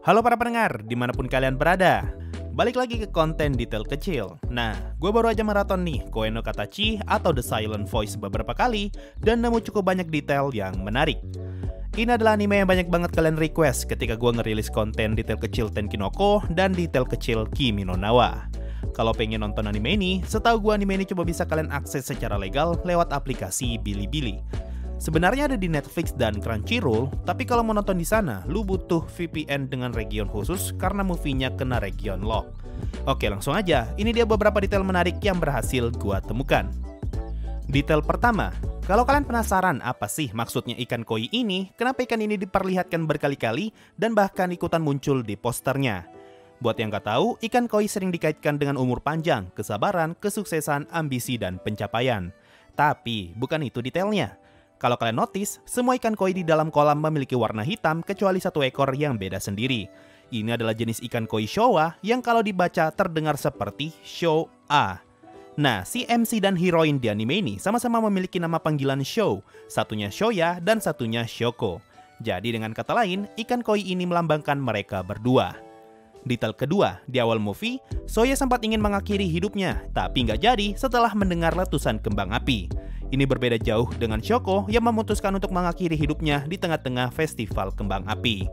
Halo para pendengar, dimanapun kalian berada. Balik lagi ke konten detail kecil. Nah, gue baru aja maraton nih Koe no Katachi atau The Silent Voice beberapa kali dan nemu cukup banyak detail yang menarik. Ini adalah anime yang banyak banget kalian request ketika gue ngerilis konten detail kecil Tenkinoko dan detail kecil Kimi no Na wa. Kalau pengen nonton anime ini, setahu gue anime ini coba bisa kalian akses secara legal lewat aplikasi Bilibili. Sebenarnya ada di Netflix dan Crunchyroll, tapi kalau mau nonton di sana, lu butuh VPN dengan region khusus karena movie-nya kena region lock. Oke, langsung aja. Ini dia beberapa detail menarik yang berhasil gua temukan. Detail pertama, kalau kalian penasaran apa sih maksudnya ikan koi ini, kenapa ikan ini diperlihatkan berkali-kali dan bahkan ikutan muncul di posternya. Buat yang gak tahu, ikan koi sering dikaitkan dengan umur panjang, kesabaran, kesuksesan, ambisi, dan pencapaian. Tapi, bukan itu detailnya. Kalau kalian notice, semua ikan koi di dalam kolam memiliki warna hitam kecuali satu ekor yang beda sendiri. Ini adalah jenis ikan koi Showa yang kalau dibaca terdengar seperti Showa. Nah, si MC dan heroin di anime ini sama-sama memiliki nama panggilan Show, satunya Shoya dan satunya Shoko. Jadi dengan kata lain, ikan koi ini melambangkan mereka berdua. Detail kedua, di awal movie, Soya sempat ingin mengakhiri hidupnya, tapi nggak jadi setelah mendengar letusan kembang api. Ini berbeda jauh dengan Shoko yang memutuskan untuk mengakhiri hidupnya di tengah-tengah festival kembang api.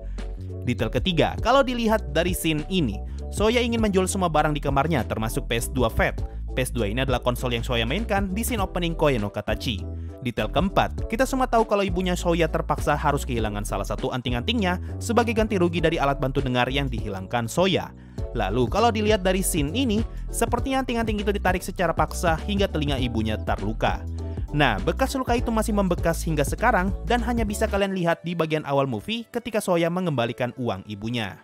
Detail ketiga, kalau dilihat dari scene ini, Soya ingin menjual semua barang di kamarnya termasuk PS2 Fat. PS2 ini adalah konsol yang Soya mainkan di scene opening Koe no Katachi. Detail keempat, kita semua tahu kalau ibunya Soya terpaksa harus kehilangan salah satu anting-antingnya sebagai ganti rugi dari alat bantu dengar yang dihilangkan Soya. Lalu kalau dilihat dari scene ini, sepertinya anting-anting itu ditarik secara paksa hingga telinga ibunya terluka. Nah, bekas luka itu masih membekas hingga sekarang dan hanya bisa kalian lihat di bagian awal movie ketika Soya mengembalikan uang ibunya.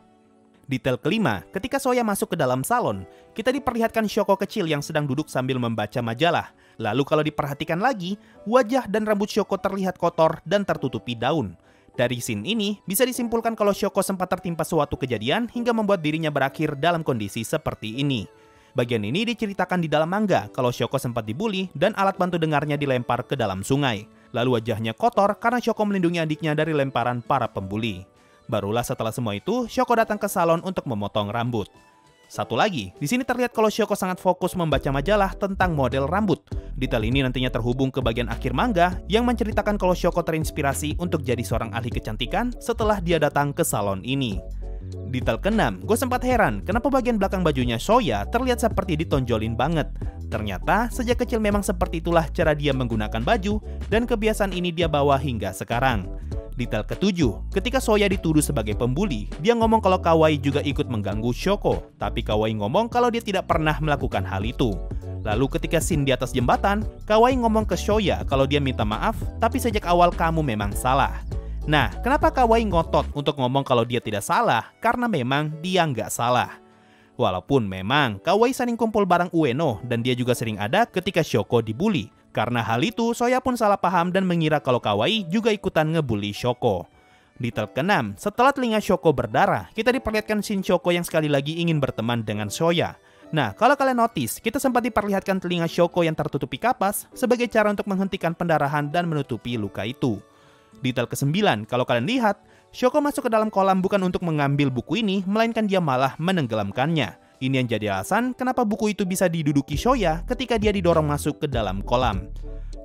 Detail kelima, ketika Soya masuk ke dalam salon, kita diperlihatkan Shoko kecil yang sedang duduk sambil membaca majalah. Lalu kalau diperhatikan lagi, wajah dan rambut Shoko terlihat kotor dan tertutupi daun. Dari scene ini, bisa disimpulkan kalau Shoko sempat tertimpa suatu kejadian hingga membuat dirinya berakhir dalam kondisi seperti ini. Bagian ini diceritakan di dalam manga kalau Shoko sempat dibully dan alat bantu dengarnya dilempar ke dalam sungai. Lalu wajahnya kotor karena Shoko melindungi adiknya dari lemparan para pembuli. Barulah setelah semua itu, Shoko datang ke salon untuk memotong rambut. Satu lagi, di sini terlihat kalau Shoko sangat fokus membaca majalah tentang model rambut. Detail ini nantinya terhubung ke bagian akhir manga yang menceritakan kalau Shoko terinspirasi untuk jadi seorang ahli kecantikan setelah dia datang ke salon ini. Detail keenam, gue sempat heran kenapa bagian belakang bajunya Soya terlihat seperti ditonjolin banget. Ternyata sejak kecil memang seperti itulah cara dia menggunakan baju dan kebiasaan ini dia bawa hingga sekarang. Detail ketujuh, ketika Soya dituduh sebagai pembuli, dia ngomong kalau Kawaii juga ikut mengganggu Shoko, tapi Kawaii ngomong kalau dia tidak pernah melakukan hal itu. Lalu ketika scene di atas jembatan, Kawaii ngomong ke Soya kalau dia minta maaf, tapi sejak awal kamu memang salah. Nah, kenapa Kawaii ngotot untuk ngomong kalau dia tidak salah? Karena memang dia nggak salah. Walaupun memang Kawaii sering kumpul bareng Ueno dan dia juga sering ada ketika Shoko dibully. Karena hal itu, Soya pun salah paham dan mengira kalau Kawaii juga ikutan ngebully Shoko. Detail keenam, setelah telinga Shoko berdarah, kita diperlihatkan scene Shoko yang sekali lagi ingin berteman dengan Soya. Nah, kalau kalian notice, kita sempat diperlihatkan telinga Shoko yang tertutupi kapas sebagai cara untuk menghentikan pendarahan dan menutupi luka itu. Detail ke-9, kalau kalian lihat, Shoko masuk ke dalam kolam bukan untuk mengambil buku ini, melainkan dia malah menenggelamkannya. Ini yang jadi alasan kenapa buku itu bisa diduduki Soya ketika dia didorong masuk ke dalam kolam.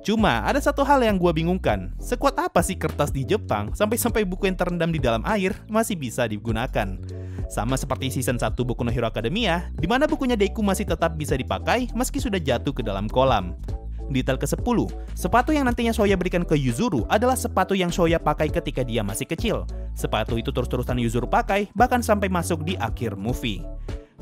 Cuma, ada satu hal yang gue bingungkan. Sekuat apa sih kertas di Jepang sampai buku yang terendam di dalam air masih bisa digunakan? Sama seperti season 1 Boku no Hero Academia, di mana bukunya Deku masih tetap bisa dipakai meski sudah jatuh ke dalam kolam. Detail ke-10, sepatu yang nantinya Soya berikan ke Yuzuru adalah sepatu yang Soya pakai ketika dia masih kecil. Sepatu itu terus-terusan Yuzuru pakai, bahkan sampai masuk di akhir movie.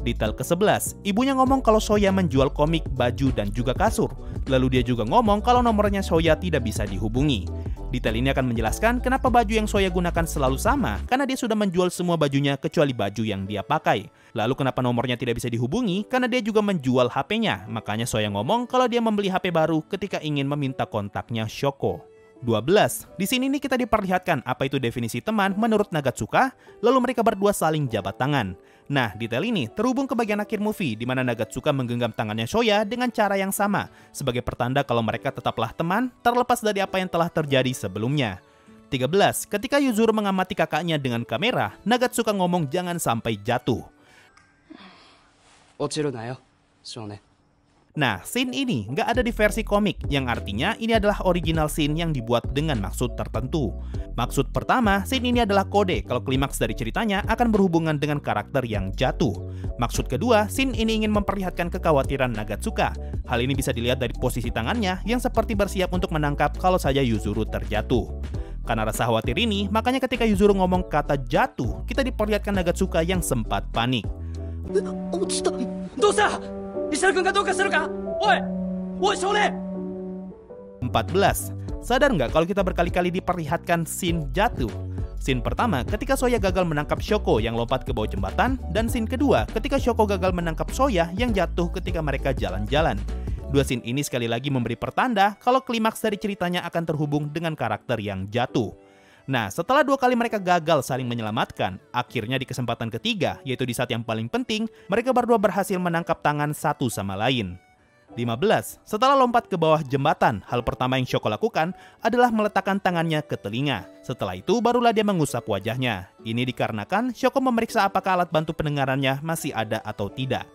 Detail ke-11, ibunya ngomong kalau Soya menjual komik, baju, dan juga kasur. Lalu dia juga ngomong kalau nomornya Soya tidak bisa dihubungi. Detail ini akan menjelaskan kenapa baju yang Soya gunakan selalu sama, karena dia sudah menjual semua bajunya kecuali baju yang dia pakai. Lalu kenapa nomornya tidak bisa dihubungi? Karena dia juga menjual HP-nya. Makanya Soya ngomong kalau dia membeli HP baru ketika ingin meminta kontaknya Shoko. 12. Di sini nih kita diperlihatkan apa itu definisi teman menurut Nagatsuka, lalu mereka berdua saling jabat tangan. Nah, detail ini terhubung ke bagian akhir movie di mana Nagatsuka menggenggam tangannya Soya dengan cara yang sama, sebagai pertanda kalau mereka tetaplah teman, terlepas dari apa yang telah terjadi sebelumnya. 13. Ketika Yuzuru mengamati kakaknya dengan kamera, Nagatsuka ngomong jangan sampai jatuh. 落ちるなよ、少年. Nah, scene ini nggak ada di versi komik, yang artinya ini adalah original scene yang dibuat dengan maksud tertentu. Maksud pertama, scene ini adalah kode kalau klimaks dari ceritanya akan berhubungan dengan karakter yang jatuh. Maksud kedua, scene ini ingin memperlihatkan kekhawatiran Nagatsuka. Hal ini bisa dilihat dari posisi tangannya yang seperti bersiap untuk menangkap kalau saja Yuzuru terjatuh. Karena rasa khawatir ini, makanya ketika Yuzuru ngomong kata jatuh, kita diperlihatkan Nagatsuka yang sempat panik. どうした?石原君がどうかしたのか?おい少年! 14. Sadar nggak kalau kita berkali-kali diperlihatkan scene jatuh? Scene pertama ketika Soya gagal menangkap Shoko yang lompat ke bawah jembatan, dan scene kedua ketika Shoko gagal menangkap Soya yang jatuh ketika mereka jalan-jalan. Dua scene ini sekali lagi memberi pertanda kalau klimaks dari ceritanya akan terhubung dengan karakter yang jatuh. Nah, setelah 2 kali mereka gagal saling menyelamatkan, akhirnya di kesempatan ketiga, yaitu di saat yang paling penting, mereka berdua berhasil menangkap tangan satu sama lain. 15. Setelah lompat ke bawah jembatan, hal pertama yang Shoko lakukan adalah meletakkan tangannya ke telinga. Setelah itu, barulah dia mengusap wajahnya. Ini dikarenakan Shoko memeriksa apakah alat bantu pendengarannya masih ada atau tidak.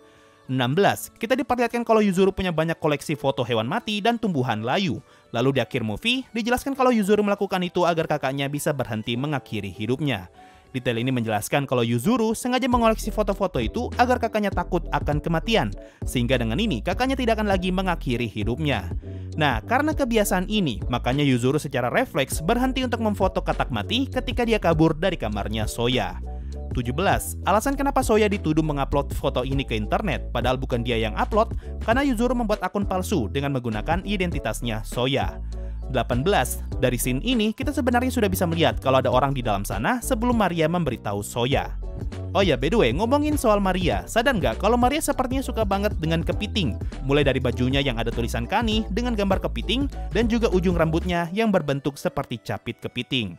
16. Kita diperlihatkan kalau Yuzuru punya banyak koleksi foto hewan mati dan tumbuhan layu. Lalu di akhir movie, dijelaskan kalau Yuzuru melakukan itu agar kakaknya bisa berhenti mengakhiri hidupnya. Detail ini menjelaskan kalau Yuzuru sengaja mengoleksi foto-foto itu agar kakaknya takut akan kematian. Sehingga dengan ini, kakaknya tidak akan lagi mengakhiri hidupnya. Nah, karena kebiasaan ini, makanya Yuzuru secara refleks berhenti untuk memfoto katak mati ketika dia kabur dari kamarnya Soya. 17. Alasan kenapa Soya dituduh mengupload foto ini ke internet, padahal bukan dia yang upload, karena Yuzuru membuat akun palsu dengan menggunakan identitasnya Soya. 18. Dari scene ini, kita sebenarnya sudah bisa melihat kalau ada orang di dalam sana sebelum Maria memberitahu Soya. Oh ya, by the way, ngomongin soal Maria, sadar nggak kalau Maria sepertinya suka banget dengan kepiting? Mulai dari bajunya yang ada tulisan Kani dengan gambar kepiting, dan juga ujung rambutnya yang berbentuk seperti capit kepiting.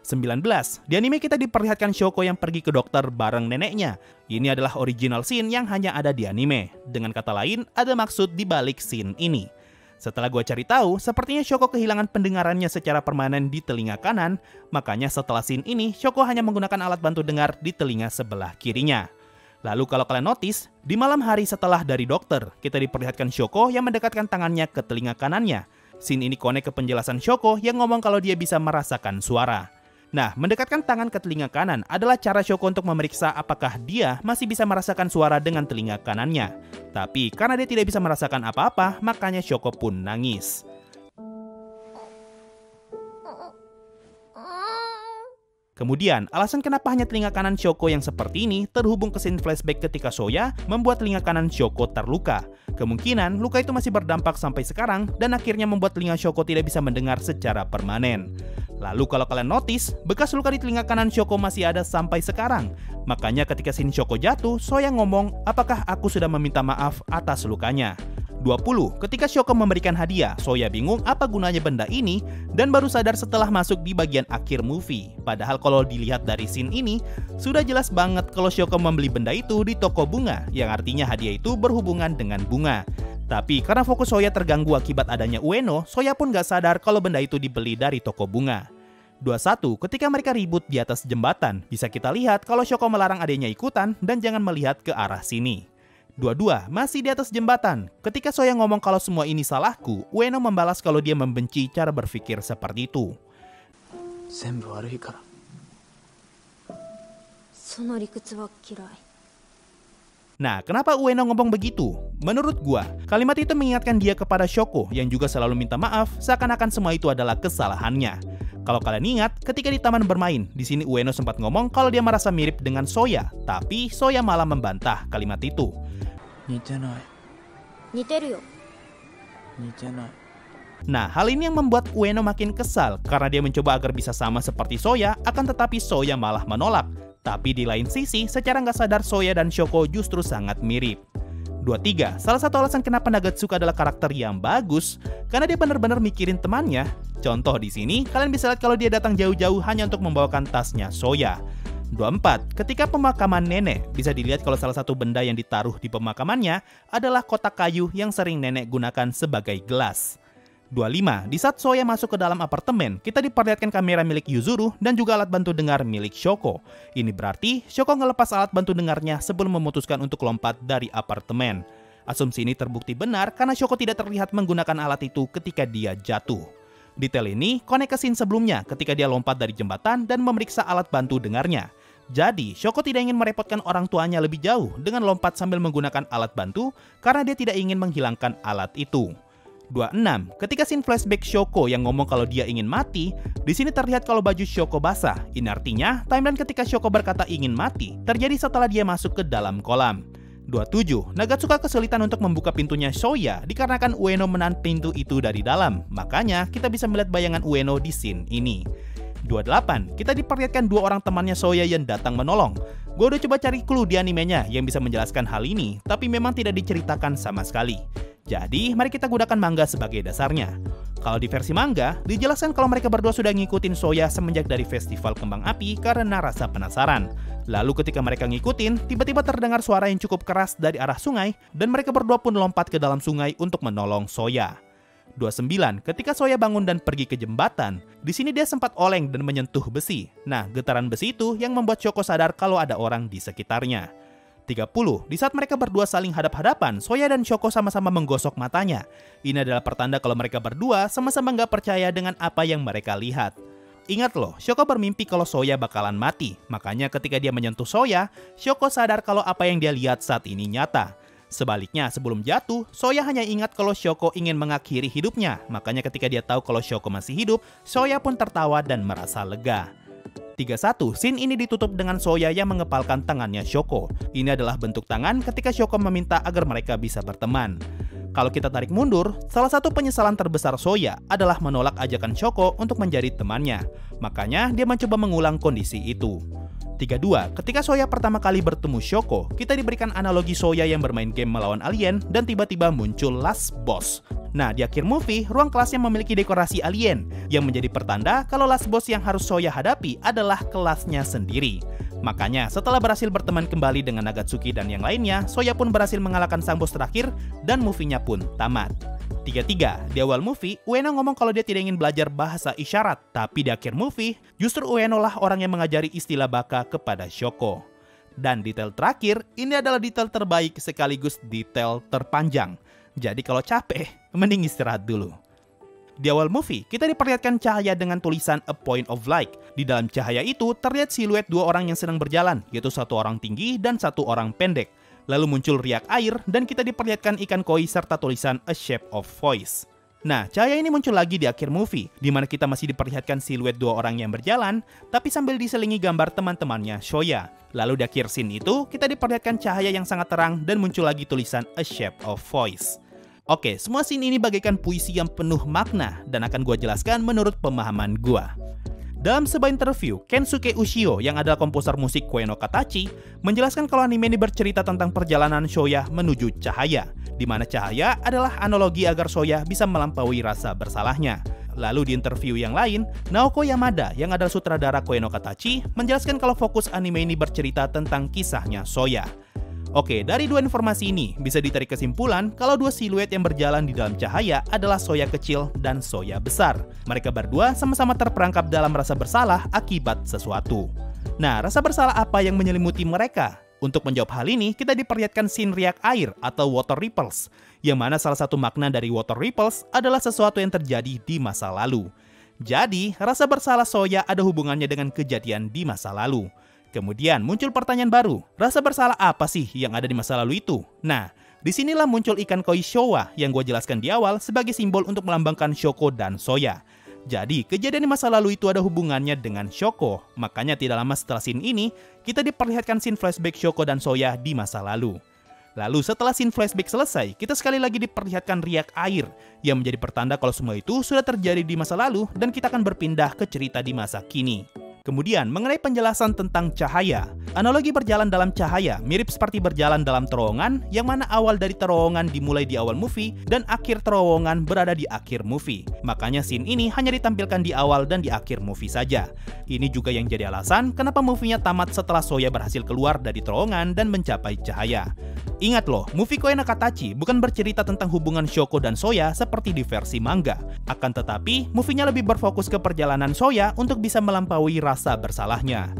19. Di anime kita diperlihatkan Shoko yang pergi ke dokter bareng neneknya. Ini adalah original scene yang hanya ada di anime. Dengan kata lain, ada maksud di balik scene ini. Setelah gue cari tahu, sepertinya Shoko kehilangan pendengarannya secara permanen di telinga kanan, makanya setelah scene ini, Shoko hanya menggunakan alat bantu dengar di telinga sebelah kirinya. Lalu kalau kalian notice, di malam hari setelah dari dokter, kita diperlihatkan Shoko yang mendekatkan tangannya ke telinga kanannya. Scene ini connect ke penjelasan Shoko yang ngomong kalau dia bisa merasakan suara. Nah, mendekatkan tangan ke telinga kanan adalah cara Shoko untuk memeriksa apakah dia masih bisa merasakan suara dengan telinga kanannya. Tapi karena dia tidak bisa merasakan apa-apa, makanya Shoko pun nangis. Kemudian, alasan kenapa hanya telinga kanan Shoko yang seperti ini terhubung ke scene flashback ketika Soya membuat telinga kanan Shoko terluka. Kemungkinan luka itu masih berdampak sampai sekarang dan akhirnya membuat telinga Shoko tidak bisa mendengar secara permanen. Lalu kalau kalian notice, bekas luka di telinga kanan Shoko masih ada sampai sekarang. Makanya ketika scene Shoko jatuh, Soya ngomong, apakah aku sudah meminta maaf atas lukanya? 20. Ketika Shoko memberikan hadiah, Soya bingung apa gunanya benda ini dan baru sadar setelah masuk di bagian akhir movie. Padahal kalau dilihat dari scene ini, sudah jelas banget kalau Shoko membeli benda itu di toko bunga, yang artinya hadiah itu berhubungan dengan bunga. Tapi karena fokus Soya terganggu akibat adanya Ueno, Soya pun gak sadar kalau benda itu dibeli dari toko bunga. 21. Ketika mereka ribut di atas jembatan, bisa kita lihat kalau Shoko melarang adiknya ikutan dan jangan melihat ke arah sini. 22. Masih di atas jembatan, ketika Soya ngomong kalau semua ini salahku, Ueno membalas kalau dia membenci cara berpikir seperti itu. Nah, kenapa Ueno ngomong begitu? Menurut gua, kalimat itu mengingatkan dia kepada Shoko yang juga selalu minta maaf seakan-akan semua itu adalah kesalahannya. Kalau kalian ingat, ketika di taman bermain, di sini Ueno sempat ngomong kalau dia merasa mirip dengan Soya, tapi Soya malah membantah kalimat itu. Nah, hal ini yang membuat Ueno makin kesal karena dia mencoba agar bisa sama seperti Soya, akan tetapi Soya malah menolak. Tapi di lain sisi, secara nggak sadar Soya dan Shoko justru sangat mirip. 23. Salah satu alasan kenapa Nagatsuka adalah karakter yang bagus, karena dia benar-benar mikirin temannya. Contoh di sini, kalian bisa lihat kalau dia datang jauh-jauh hanya untuk membawakan tasnya Soya. 24. Ketika pemakaman nenek, bisa dilihat kalau salah satu benda yang ditaruh di pemakamannya adalah kotak kayu yang sering nenek gunakan sebagai gelas. 25. Di saat Soya masuk ke dalam apartemen, kita diperlihatkan kamera milik Yuzuru dan juga alat bantu dengar milik Shoko. Ini berarti Shoko ngelepas alat bantu dengarnya sebelum memutuskan untuk lompat dari apartemen. Asumsi ini terbukti benar karena Shoko tidak terlihat menggunakan alat itu ketika dia jatuh. Detail ini konek ke scene sebelumnya ketika dia lompat dari jembatan dan memeriksa alat bantu dengarnya. Jadi, Shoko tidak ingin merepotkan orang tuanya lebih jauh dengan lompat sambil menggunakan alat bantu karena dia tidak ingin menghilangkan alat itu. 26. Ketika scene flashback Shoko yang ngomong kalau dia ingin mati, di sini terlihat kalau baju Shoko basah. Ini artinya timeline ketika Shoko berkata ingin mati terjadi setelah dia masuk ke dalam kolam. 27. Nagatsuka kesulitan untuk membuka pintunya Soya dikarenakan Ueno menahan pintu itu dari dalam. Makanya kita bisa melihat bayangan Ueno di scene ini. 28. Kita diperlihatkan dua orang temannya Soya yang datang menolong. Gue udah coba cari clue di animenya yang bisa menjelaskan hal ini, tapi memang tidak diceritakan sama sekali. Jadi, mari kita gunakan manga sebagai dasarnya. Kalau di versi manga, dijelaskan kalau mereka berdua sudah ngikutin Soya semenjak dari festival kembang api karena rasa penasaran. Lalu ketika mereka ngikutin, tiba-tiba terdengar suara yang cukup keras dari arah sungai, dan mereka berdua pun lompat ke dalam sungai untuk menolong Soya. 29. Ketika Soya bangun dan pergi ke jembatan, di sini dia sempat oleng dan menyentuh besi. Nah, getaran besi itu yang membuat Shoko sadar kalau ada orang di sekitarnya. 30. Di saat mereka berdua saling hadap-hadapan, Soya dan Shoko sama-sama menggosok matanya. Ini adalah pertanda kalau mereka berdua sama-sama nggak percaya dengan apa yang mereka lihat. Ingat loh, Shoko bermimpi kalau Soya bakalan mati. Makanya ketika dia menyentuh Soya, Shoko sadar kalau apa yang dia lihat saat ini nyata. Sebaliknya, sebelum jatuh, Soya hanya ingat kalau Shoko ingin mengakhiri hidupnya. Makanya ketika dia tahu kalau Shoko masih hidup, Soya pun tertawa dan merasa lega. 31. Scene ini ditutup dengan Soya yang mengepalkan tangannya Shoko. Ini adalah bentuk tangan ketika Shoko meminta agar mereka bisa berteman. Kalau kita tarik mundur, salah satu penyesalan terbesar Soya adalah menolak ajakan Shoko untuk menjadi temannya. Makanya dia mencoba mengulang kondisi itu. 32. Ketika Soya pertama kali bertemu Shoko, kita diberikan analogi Soya yang bermain game melawan alien dan tiba-tiba muncul last boss. Nah, di akhir movie, ruang kelasnya memiliki dekorasi alien yang menjadi pertanda kalau last boss yang harus Soya hadapi adalah kelasnya sendiri. Makanya, setelah berhasil berteman kembali dengan Nagatsuki dan yang lainnya, Soya pun berhasil mengalahkan sang bos terakhir dan movie-nya pun tamat. 33. Di awal movie, Ueno ngomong kalau dia tidak ingin belajar bahasa isyarat, tapi di akhir movie, justru Ueno lah orang yang mengajari istilah baka kepada Shoko. Dan detail terakhir, ini adalah detail terbaik sekaligus detail terpanjang. Jadi kalau capek, mending istirahat dulu. Di awal movie, kita diperlihatkan cahaya dengan tulisan A Point of Light. Di dalam cahaya itu, terlihat siluet dua orang yang sedang berjalan, yaitu satu orang tinggi dan satu orang pendek. Lalu muncul riak air, dan kita diperlihatkan ikan koi serta tulisan A Shape of Voice. Nah, cahaya ini muncul lagi di akhir movie, di mana kita masih diperlihatkan siluet dua orang yang berjalan, tapi sambil diselingi gambar teman-temannya Soya. Lalu di akhir scene itu, kita diperlihatkan cahaya yang sangat terang dan muncul lagi tulisan A Shape of Voice. Oke, semua scene ini bagaikan puisi yang penuh makna, dan akan gua jelaskan menurut pemahaman gua. Dalam sebuah interview, Kensuke Ushio yang adalah komposer musik Koe no Katachi menjelaskan kalau anime ini bercerita tentang perjalanan Soya menuju cahaya, di mana cahaya adalah analogi agar Soya bisa melampaui rasa bersalahnya. Lalu di interview yang lain, Naoko Yamada yang adalah sutradara Koe no Katachi menjelaskan kalau fokus anime ini bercerita tentang kisahnya Soya. Oke, dari dua informasi ini bisa ditarik kesimpulan kalau dua siluet yang berjalan di dalam cahaya adalah Soya kecil dan Soya besar. Mereka berdua sama-sama terperangkap dalam rasa bersalah akibat sesuatu. Nah, rasa bersalah apa yang menyelimuti mereka? Untuk menjawab hal ini, kita diperlihatkan scene riak air atau water ripples, yang mana salah satu makna dari water ripples adalah sesuatu yang terjadi di masa lalu. Jadi, rasa bersalah Soya ada hubungannya dengan kejadian di masa lalu. Kemudian muncul pertanyaan baru, rasa bersalah apa sih yang ada di masa lalu itu? Nah, disinilah muncul ikan koi Showa yang gue jelaskan di awal sebagai simbol untuk melambangkan Shoko dan Soya. Jadi, kejadian di masa lalu itu ada hubungannya dengan Shoko. Makanya tidak lama setelah scene ini, kita diperlihatkan scene flashback Shoko dan Soya di masa lalu. Lalu setelah scene flashback selesai, kita sekali lagi diperlihatkan riak air yang menjadi pertanda kalau semua itu sudah terjadi di masa lalu dan kita akan berpindah ke cerita di masa kini. Kemudian, mengenai penjelasan tentang cahaya. Analogi berjalan dalam cahaya mirip seperti berjalan dalam terowongan, yang mana awal dari terowongan dimulai di awal movie, dan akhir terowongan berada di akhir movie. Makanya scene ini hanya ditampilkan di awal dan di akhir movie saja. Ini juga yang jadi alasan kenapa movie-nya tamat setelah Soya berhasil keluar dari terowongan dan mencapai cahaya. Ingat loh, movie Koe no Katachi bukan bercerita tentang hubungan Shoko dan Soya seperti di versi manga. Akan tetapi, movie-nya lebih berfokus ke perjalanan Soya untuk bisa melampaui rasa bersalahnya.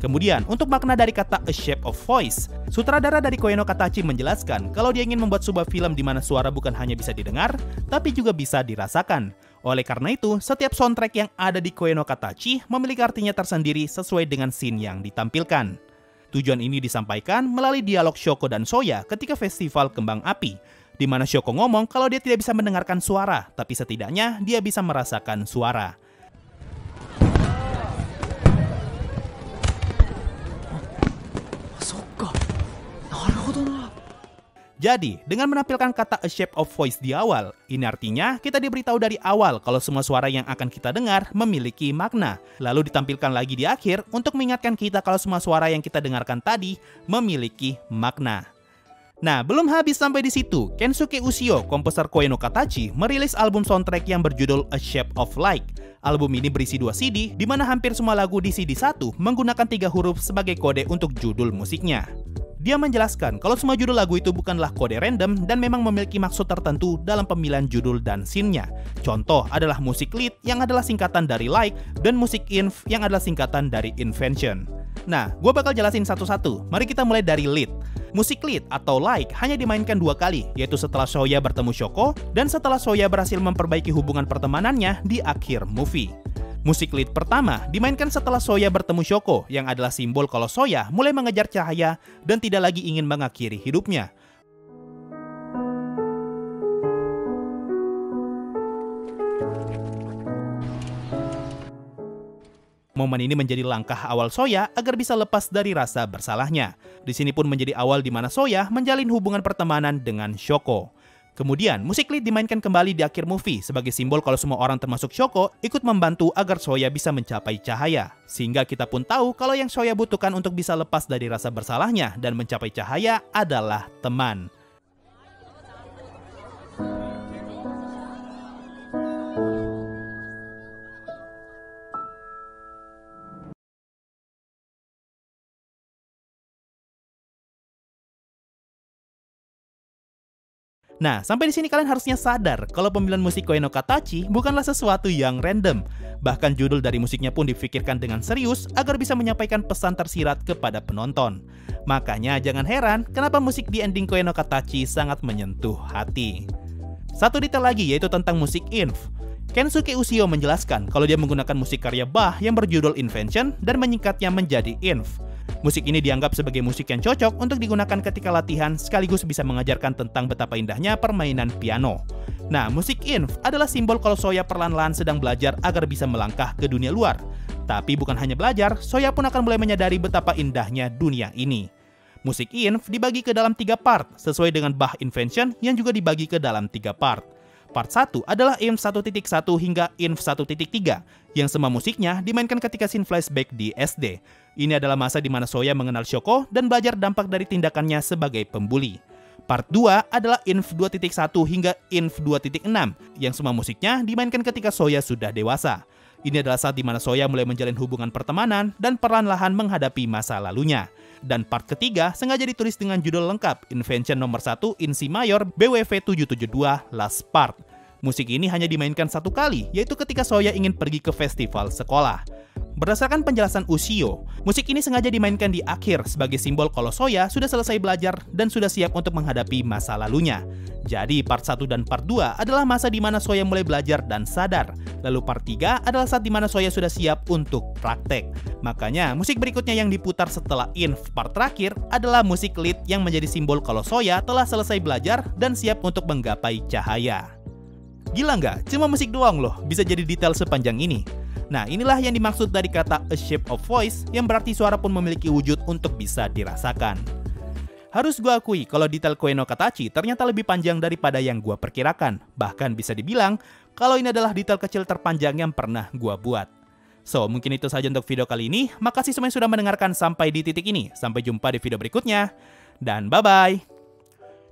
Kemudian, untuk makna dari kata A Shape of Voice, sutradara dari Koe no Katachi menjelaskan kalau dia ingin membuat sebuah film di mana suara bukan hanya bisa didengar, tapi juga bisa dirasakan. Oleh karena itu, setiap soundtrack yang ada di Koe no Katachi memiliki artinya tersendiri sesuai dengan scene yang ditampilkan. Tujuan ini disampaikan melalui dialog Shoko dan Soya ketika festival kembang api, di mana Shoko ngomong kalau dia tidak bisa mendengarkan suara, tapi setidaknya dia bisa merasakan suara. Jadi, dengan menampilkan kata A Shape of Voice di awal, ini artinya kita diberitahu dari awal kalau semua suara yang akan kita dengar memiliki makna. Lalu ditampilkan lagi di akhir untuk mengingatkan kita kalau semua suara yang kita dengarkan tadi memiliki makna. Nah, belum habis sampai di situ, Kensuke Ushio, komposer Koe no Katachi, merilis album soundtrack yang berjudul A Shape of Light. Album ini berisi 2 CD, di mana hampir semua lagu di CD 1 menggunakan 3 huruf sebagai kode untuk judul musiknya. Dia menjelaskan kalau semua judul lagu itu bukanlah kode random dan memang memiliki maksud tertentu dalam pemilihan judul dan scene-nya. Contoh adalah musik lead yang adalah singkatan dari like dan musik inv yang adalah singkatan dari invention. Nah, gue bakal jelasin satu-satu. Mari kita mulai dari lead. Musik lead atau like hanya dimainkan 2 kali, yaitu setelah Soya bertemu Shoko dan setelah Soya berhasil memperbaiki hubungan pertemanannya di akhir movie. Musik lead pertama dimainkan setelah Soya bertemu Shoko, yang adalah simbol kalau Soya mulai mengejar cahaya dan tidak lagi ingin mengakhiri hidupnya. Momen ini menjadi langkah awal Soya agar bisa lepas dari rasa bersalahnya. Di sini pun menjadi awal di mana Soya menjalin hubungan pertemanan dengan Shoko. Kemudian, musik lead dimainkan kembali di akhir movie sebagai simbol kalau semua orang termasuk Shoko ikut membantu agar Soya bisa mencapai cahaya. Sehingga kita pun tahu kalau yang Soya butuhkan untuk bisa lepas dari rasa bersalahnya dan mencapai cahaya adalah teman. Nah, sampai di sini kalian harusnya sadar kalau pemilihan musik Koe no Katachi bukanlah sesuatu yang random. Bahkan judul dari musiknya pun difikirkan dengan serius agar bisa menyampaikan pesan tersirat kepada penonton. Makanya jangan heran kenapa musik di ending Koe no Katachi sangat menyentuh hati. Satu detail lagi yaitu tentang musik inv. Kensuke Ushio menjelaskan kalau dia menggunakan musik karya Bach yang berjudul Invention dan menyingkatnya menjadi inv. Musik ini dianggap sebagai musik yang cocok untuk digunakan ketika latihan sekaligus bisa mengajarkan tentang betapa indahnya permainan piano. Nah, musik inv adalah simbol kalau Soya perlahan-lahan sedang belajar agar bisa melangkah ke dunia luar. Tapi bukan hanya belajar, Soya pun akan mulai menyadari betapa indahnya dunia ini. Musik inv dibagi ke dalam 3 part, sesuai dengan Bach Invention yang juga dibagi ke dalam 3 part. Part 1 adalah inv 1.1 hingga inv 1.3, yang semua musiknya dimainkan ketika scene flashback di SD. Ini adalah masa di mana Soya mengenal Shoko dan belajar dampak dari tindakannya sebagai pembuli. Part 2 adalah inv 2.1 hingga inv 2.6, yang semua musiknya dimainkan ketika Soya sudah dewasa. Ini adalah saat di mana Soya mulai menjalin hubungan pertemanan dan perlahan-lahan menghadapi masa lalunya. Dan part ketiga sengaja ditulis dengan judul lengkap Invention nomor 1 in C Mayor BWV 772 Last Part. Musik ini hanya dimainkan 1 kali, yaitu ketika Soya ingin pergi ke festival sekolah. Berdasarkan penjelasan Ushio, musik ini sengaja dimainkan di akhir sebagai simbol kalau Soya sudah selesai belajar dan sudah siap untuk menghadapi masa lalunya. Jadi part 1 dan part 2 adalah masa di mana Soya mulai belajar dan sadar. Lalu part 3 adalah saat di mana Soya sudah siap untuk praktek. Makanya musik berikutnya yang diputar setelah inv part terakhir adalah musik lead yang menjadi simbol kalau Soya telah selesai belajar dan siap untuk menggapai cahaya. Gila nggak? Cuma musik doang loh bisa jadi detail sepanjang ini. Nah, inilah yang dimaksud dari kata A Shape of Voice, yang berarti suara pun memiliki wujud untuk bisa dirasakan. Harus gue akui kalau detail Koe no Katachi ternyata lebih panjang daripada yang gue perkirakan. Bahkan bisa dibilang kalau ini adalah detail kecil terpanjang yang pernah gue buat. So, mungkin itu saja untuk video kali ini. Makasih semua yang sudah mendengarkan sampai di titik ini. Sampai jumpa di video berikutnya. Dan bye-bye.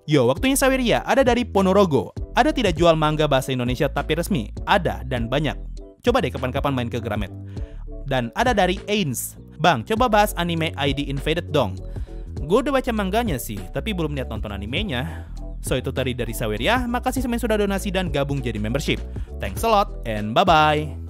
Yo, waktunya Saweria ada dari Ponorogo. Ada tidak jual manga bahasa Indonesia tapi resmi? Ada dan banyak. Coba deh kapan-kapan main ke Gramet. Dan ada dari Ains. Bang, coba bahas anime ID Invaded dong. Gue udah baca manganya sih, tapi belum lihat nonton animenya. So itu tadi dari Saweria, makasih semuanya sudah donasi dan gabung jadi membership. Thanks a lot and bye-bye.